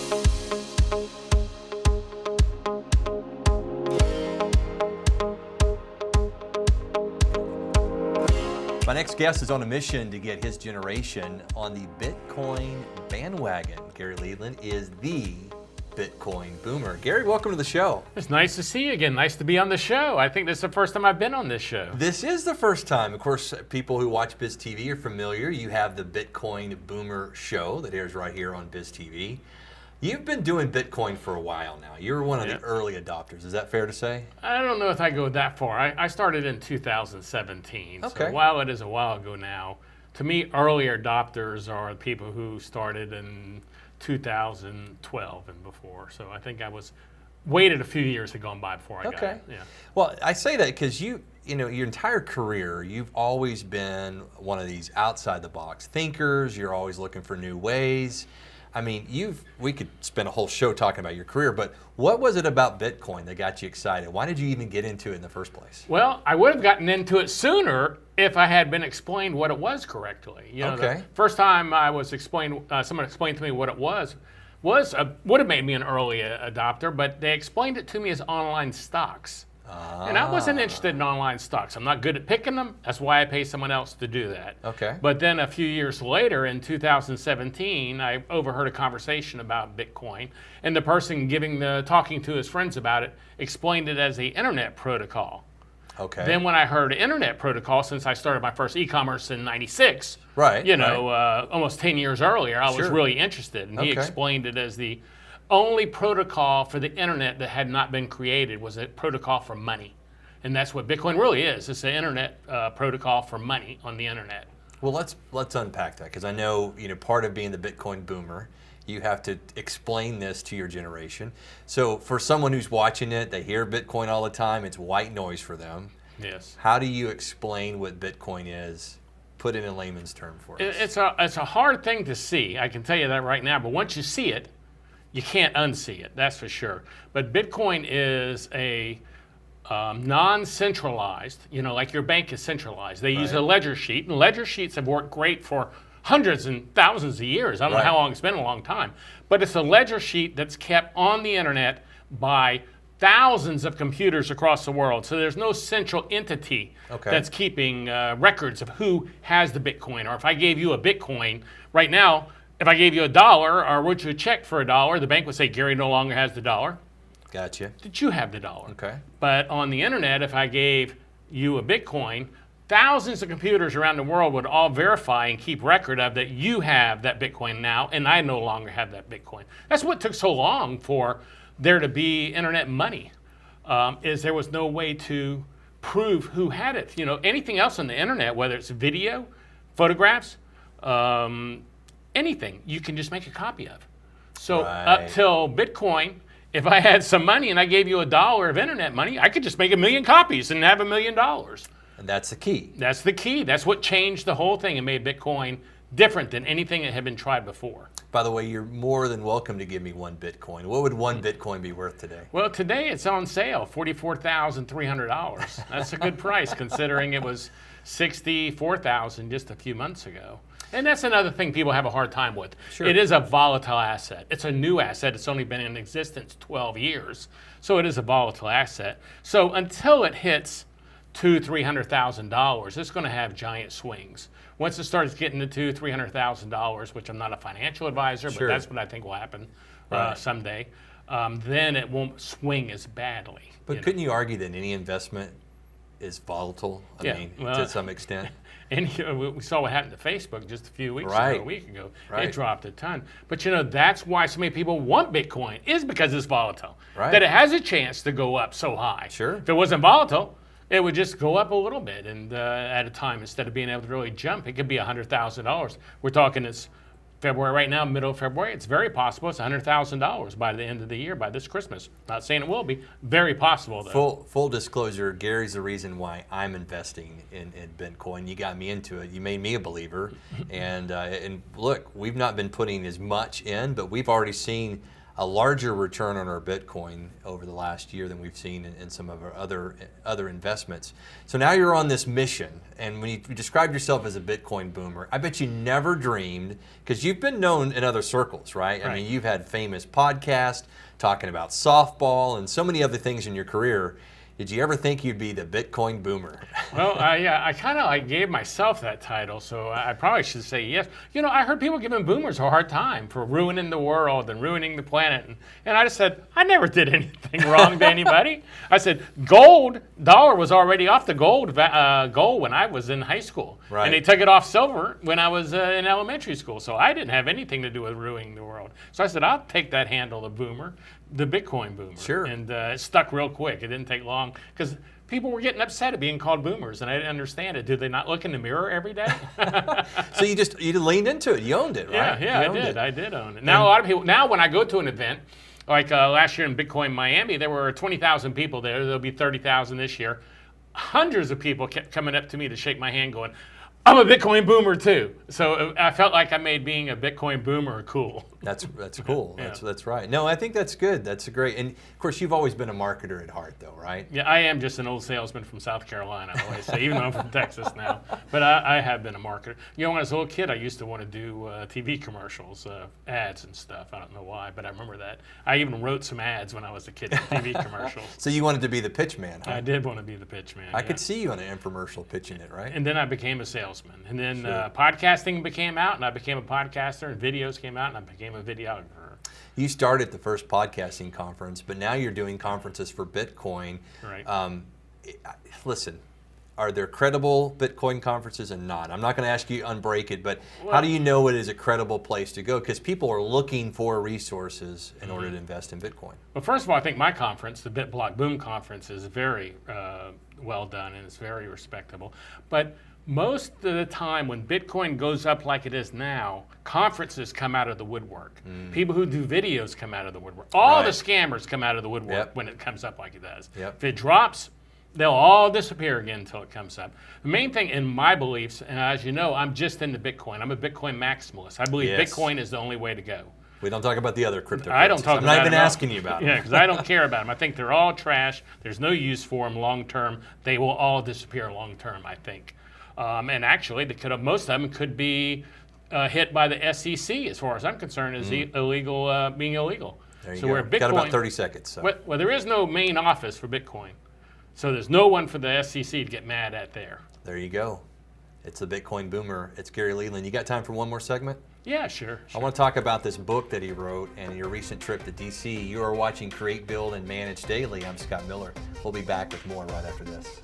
My next guest is on a mission to get his generation on the Bitcoin bandwagon. Gary Leland is the Bitcoin boomer. Gary, welcome to the show. It's nice to see you again. Nice to be on the show. I think this is the first time I've been on this show. This is the first time. Of course, people who watch Biz TV are familiar. You have the Bitcoin Boomer show that airs right here on Biz TV. You've been doing Bitcoin for a while now. You're one of the early adopters. Is that fair to say? I don't know if I go that far. I started in 2017. Okay. So while it is a while ago now, to me, earlier adopters are people who started in 2012 and before. So I think I waited a few years had gone by before I got it. Yeah. Well, I say that because you know, your entire career, you've always been one of these outside the box thinkers. You're always looking for new ways. I mean, we could spend a whole show talking about your career, but what was it about Bitcoin that got you excited? Why did you even get into it in the first place? Well, I would have gotten into it sooner if I had been explained what it was correctly. You know, the first time I was someone explained to me what it was would have made me an early adopter, but they explained it to me as online stocks. And I wasn't interested in online stocks. I'm not good at picking them. That's why I pay someone else to do that. Okay. But then a few years later, in 2017, I overheard a conversation about Bitcoin, and the person talking to his friends about it explained it as the internet protocol. Okay. Then when I heard internet protocol, since I started my first e-commerce in '96, almost 10 years earlier, I was really interested, and he explained it as the only protocol for the internet that had not been created was a protocol for money. And that's what Bitcoin really is. It's an internet protocol for money on the internet. Well, let's unpack that, because I know, part of being the Bitcoin boomer, you have to explain this to your generation. So for someone who's watching it, they hear Bitcoin all the time, it's white noise for them. Yes. How do you explain what Bitcoin is? Put it in layman's term for us. It's a hard thing to see, I can tell you that right now, but once you see it, you can't unsee it, that's for sure. But Bitcoin is a non-centralized, like your bank is centralized. They use a ledger sheet, and ledger sheets have worked great for hundreds and thousands of years. I don't know how long, it's been a long time. But it's a ledger sheet that's kept on the internet by thousands of computers across the world. So there's no central entity that's keeping records of who has the Bitcoin. Or if I gave you a Bitcoin right now, if I gave you $1 or wrote you a check for $1, the bank would say, Gary no longer has the dollar. Gotcha. Did you have the dollar? Okay. But on the internet, if I gave you a Bitcoin, thousands of computers around the world would all verify and keep record of that you have that Bitcoin now, and I no longer have that Bitcoin. That's what took so long for there to be internet money, is there was no way to prove who had it. Anything else on the internet, whether it's video, photographs, anything, you can just make a copy of. So up till Bitcoin, if I had some money and I gave you $1 of internet money, I could just make 1 million copies and have $1 million. And that's the key. That's the key. That's what changed the whole thing and made Bitcoin different than anything that had been tried before. By the way, you're more than welcome to give me one Bitcoin. What would one Bitcoin be worth today? Well, today it's on sale, $44,300. That's a good price considering it was $64,000 just a few months ago. And that's another thing people have a hard time with. Sure. It is a volatile asset. It's a new asset. It's only been in existence 12 years. So it is a volatile asset. So until it hits $200,000-$300,000, it's going to have giant swings. Once it starts getting to $200,000-$300,000, which I'm not a financial advisor, but that's what I think will happen someday, then it won't swing as badly. But couldn't you argue that any investment is volatile? I mean, to some extent. And we saw what happened to Facebook just a few weeks ago, a week ago. It dropped a ton. But that's why so many people want Bitcoin, is because it's volatile. That it has a chance to go up so high. Sure. If it wasn't volatile, it would just go up a little bit and at a time instead of being able to really jump. It could be $100,000. We're talking it's February right now, middle of February. It's very possible it's $100,000 by the end of the year, by this Christmas. Not saying it will be. Very possible, though. Full disclosure, Gary's the reason why I'm investing in Bitcoin. You got me into it. You made me a believer. And look, we've not been putting as much in, but we've already seen a larger return on our Bitcoin over the last year than we've seen in some of our other investments. So now you're on this mission, and when you described yourself as a Bitcoin boomer, I bet you never dreamed, because you've been known in other circles, right? I mean, you've had famous podcasts talking about softball and so many other things in your career. Did you ever think you'd be the Bitcoin boomer? Well, yeah, I kind of like gave myself that title, so I probably should say yes. You know, I heard people giving boomers a hard time for ruining the world and ruining the planet, and I just said, I never did anything wrong to anybody. I said, dollar was already off the gold when I was in high school, right. And they took it off silver when I was in elementary school, so I didn't have anything to do with ruining the world. So I said, I'll take that handle, the Bitcoin boomer. Sure. And it stuck real quick. It didn't take long because people were getting upset at being called boomers, and I didn't understand it. Did they not look in the mirror every day? So you leaned into it. You owned it, right? Yeah, I did own it. Now a lot of people. Now when I go to an event, like last year in Bitcoin Miami, there were 20,000 people there. There'll be 30,000 this year. Hundreds of people kept coming up to me to shake my hand, going, I'm a Bitcoin boomer too. So I felt like I made being a Bitcoin boomer cool. That's cool. Yeah. That's right. No, I think that's good. That's a great. And of course, you've always been a marketer at heart, though, right? Yeah, I am just an old salesman from South Carolina, I always say, even though I'm from Texas now. But I have been a marketer. You know, when I was a little kid, I used to want to do TV commercials, ads and stuff. I don't know why, but I remember that. I even wrote some ads when I was a kid in TV commercials. So you wanted to be the pitch man, huh? I did want to be the pitch man. I could see you on an infomercial pitching it, right? And then I became a salesman. And then Sure. Podcasting became out, and I became a podcaster, and videos came out, and I became a videographer. You started the first podcasting conference, but now you're doing conferences for Bitcoin. Right. Listen, are there credible Bitcoin conferences and not? I'm not going to ask you to unbreak it, but how do you know it is a credible place to go? Because people are looking for resources in order to invest in Bitcoin. Well, first of all, I think my conference, the BitBlock Boom Conference, is very well done, and it's very respectable. But most of the time when Bitcoin goes up like it is now, conferences come out of the woodwork. People who do videos come out of the woodwork. All the scammers come out of the woodwork when it comes up like it does. If it drops, they'll all disappear again until it comes up. The main thing in my beliefs, and as you know, I'm just into Bitcoin. I'm a Bitcoin maximalist. I believe Bitcoin is the only way to go. We don't talk about the other cryptocurrencies. I don't talk about them. I'm not even asking you about them. Yeah, because I don't care about them. I think they're all trash. There's no use for them long term. They will all disappear long term, I think. And actually, most of them could be hit by the SEC, as far as I'm concerned, as illegal, being illegal. There you so go. where Bitcoin, got about 30 seconds. So. Well, there is no main office for Bitcoin. So there's no one for the SEC to get mad at there. There you go. It's the Bitcoin boomer. It's Gary Leland. You got time for one more segment? Yeah, sure. I want to talk about this book that he wrote and your recent trip to D.C. You are watching Create, Build, and Manage Daily. I'm Scott Miller. We'll be back with more right after this.